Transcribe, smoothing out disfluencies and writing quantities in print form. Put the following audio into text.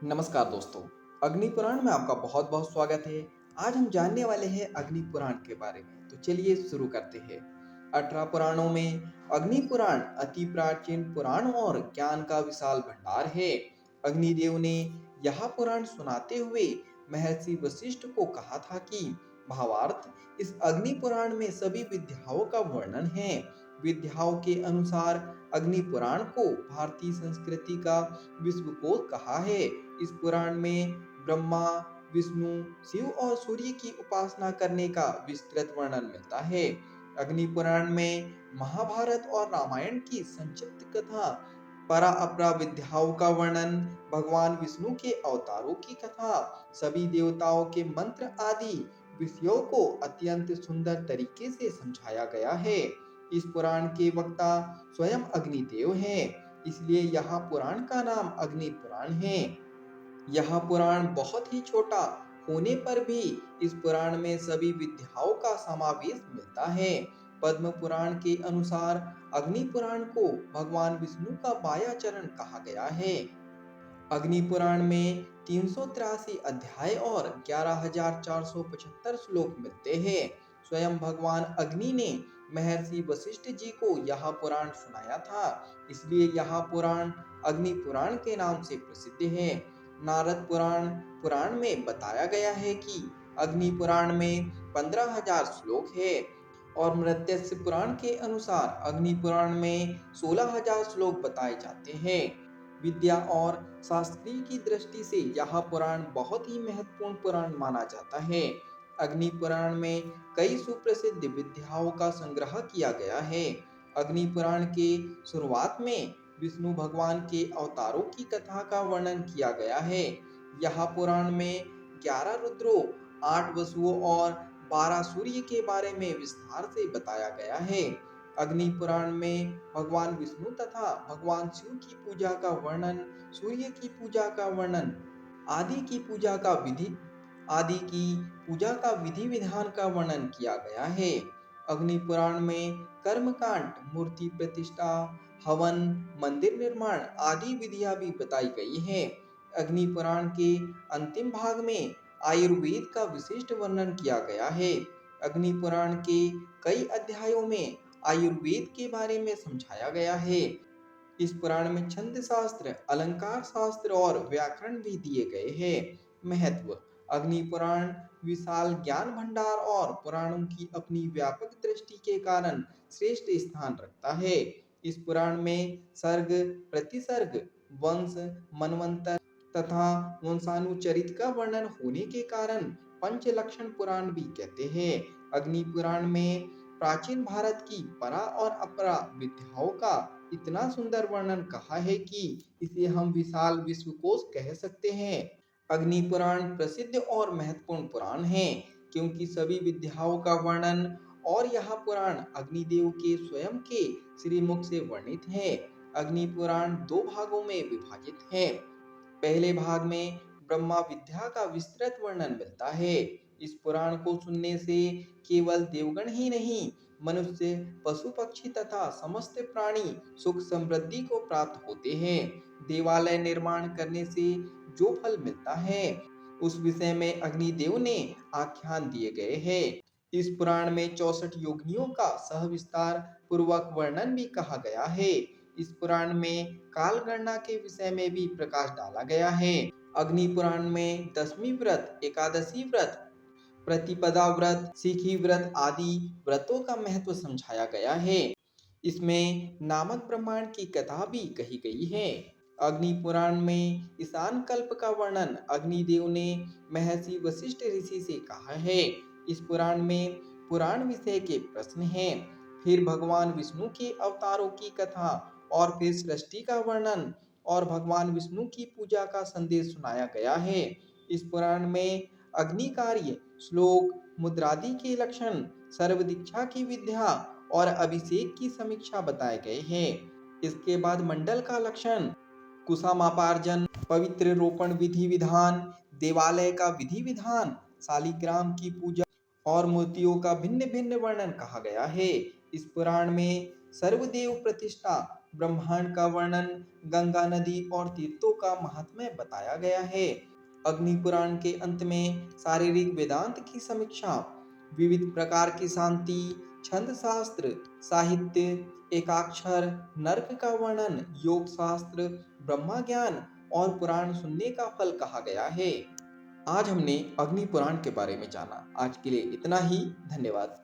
नमस्कार दोस्तों। अग्नि पुराण में आपका बहुत बहुत स्वागत है। आज हम जानने वाले हैं अग्नि पुराण के बारे में। तो चलिए शुरू करते हैं। 18 पुराणों में अग्नि पुराण अति प्राचीन पुराण और ज्ञान का विशाल भंडार है। अग्निदेव ने यह पुराण सुनाते हुए महर्षि वशिष्ठ को कहा था कि भावार्थ इस अग्नि पुराण में सभी विद्याओं का वर्णन है। विद्याओं के अनुसार अग्नि पुराण को भारतीय संस्कृति का विश्वकोश कहा है। इस पुराण में ब्रह्मा, विष्णु, शिव और सूर्य की उपासना करने का विस्तृत वर्णन मिलता है। अग्नि पुराण में महाभारत और रामायण की संक्षिप्त कथा, परा अपरा विद्याओं का वर्णन, भगवान विष्णु के अवतारों की कथा, सभी देवताओं के मंत्र आदि विषयों को अत्यंत सुंदर तरीके से समझाया गया है। इस पुराण के वक्ता स्वयं अग्निदेव हैं, इसलिए यह पुराण का नाम अग्नि पुराण है। यह पुराण बहुत ही छोटा होने पर भी इस पुराण में सभी विद्याओं का समावेश मिलता है। पद्म पुराण के अनुसार अग्नि पुराण को भगवान विष्णु का बाया चरण कहा गया है। अग्नि पुराण में 383 अध्याय और 11,475 श्लोक मिलते हैं। स्वयं भगवान अग्नि ने महर्षि वशिष्ठ जी को यह पुराण सुनाया था, इसलिए यह पुराण अग्नि पुराण के नाम से प्रसिद्ध है। नारद पुराण पुराण में बताया गया है कि अग्नि पुराण में 15,000 श्लोक है और मृत्यस्य पुराण के अनुसार अग्नि पुराण में 16,000 श्लोक बताए जाते हैं। विद्या और शास्त्रीय की दृष्टि से यह पुराण बहुत ही महत्वपूर्ण पुराण माना जाता है। अग्नि पुराण में कई सुप्रसिद्ध विद्याओं का संग्रह किया गया है। अग्नि पुराण के शुरुआत में विष्णु भगवान के अवतारों की कथा का वर्णन किया गया है। यह पुराण में 11 रुद्रों, 8 वसुओं और 12 सूर्य के बारे में विस्तार से बताया गया है। अग्नि पुराण में भगवान विष्णु तथा भगवान शिव की पूजा का वर्णन, सूर्य की पूजा का वर्णन, आदि की पूजा का विधि आदि की पूजा का विधि विधान का वर्णन किया गया है। अग्नि पुराण में कर्मकांड, मूर्ति प्रतिष्ठा, हवन, मंदिर निर्माण आदि विधियां भी बताई गई हैं। अग्नि पुराण के अंतिम भाग में आयुर्वेद का विशिष्ट वर्णन किया गया है। अग्नि पुराण के कई अध्यायों में आयुर्वेद के बारे में समझाया गया है। इस पुराण में छंद शास्त्र, अलंकार शास्त्र और व्याकरण भी दिए गए हैं। महत्व: अग्नि पुराण विशाल ज्ञान भंडार और पुराणों की अपनी व्यापक दृष्टि के कारण श्रेष्ठ स्थान रखता है। इस पुराण में सर्ग, प्रतिसर्ग, वंश, मनवंतर तथा वंशानुचरित का वर्णन होने के कारण पंचलक्षण पुराण भी कहते हैं। अग्नि पुराण में प्राचीन भारत की परा और अपरा विद्याओं का इतना सुंदर वर्णन कहा है कि इसे हम विशाल विश्वकोश कह सकते हैं। अग्नि पुराण प्रसिद्ध और महत्वपूर्ण पुराण है क्योंकि सभी विद्याओं का वर्णन और यह पुराण अग्निदेव के स्वयं के श्रीमुख से वर्णित है। अग्नि पुराण दो भागों में विभाजित है। पहले भाग में ब्रह्मा विद्या का विस्तृत वर्णन मिलता है। इस पुराण को सुनने से केवल देवगण ही नहीं, मनुष्य, पशु पक्षी तथा समस्त प्राणी सुख समृद्धि को प्राप्त होते हैं। देवालय निर्माण करने से जो फल मिलता है उस विषय में अग्निदेव ने आख्यान दिए गए हैं। इस पुराण में 64 योगिनियों का सहविस्तार पूर्वक वर्णन भी कहा गया है। इस पुराण में काल गणना के विषय में भी प्रकाश डाला गया है। अग्नि पुराण में दशमी व्रत, एकादशी व्रत, प्रतिपदा व्रत, सिखी व्रत आदि व्रतों का महत्व समझाया गया है। इसमें नामक ब्रह्मांड की कथा भी कही गई है। अग्नि पुराण में ईशान कल्प का वर्णन अग्निदेव ने महर्षि वशिष्ठ ऋषि से कहा है। इस पुराण में पुराण विषय के प्रश्न हैं, फिर भगवान विष्णु के अवतारों की कथा और फिर सृष्टि का वर्णन और भगवान विष्णु की पूजा का संदेश सुनाया गया है। इस पुराण में अग्नि कार्य, श्लोक, मुद्रादि के लक्षण, सर्व दीक्षा की विद्या और अभिषेक की समीक्षा बताए गए हैं। इसके बाद मंडल का लक्षण, कुशामापार्जन, पवित्र रोपण विधि विधान, देवालय का विधि विधान, शालिग्राम की पूजा और मूर्तियों का भिन्न भिन्न वर्णन कहा गया है। इस पुराण में सर्वदेव प्रतिष्ठा, ब्रह्मांड का वर्णन, गंगा नदी और तीर्थों का महात्म्य बताया गया है। अग्नि पुराण के अंत में शारीरिक वेदांत की समीक्षा, विविध प्रकार की शांति, छंद शास्त्र, साहित्य, एकाक्षर, नर्क का वर्णन, योग शास्त्र, ब्रह्मा ज्ञान और पुराण सुनने का फल कहा गया है। आज हमने अग्नि पुराण के बारे में जाना। आज के लिए इतना ही। धन्यवाद।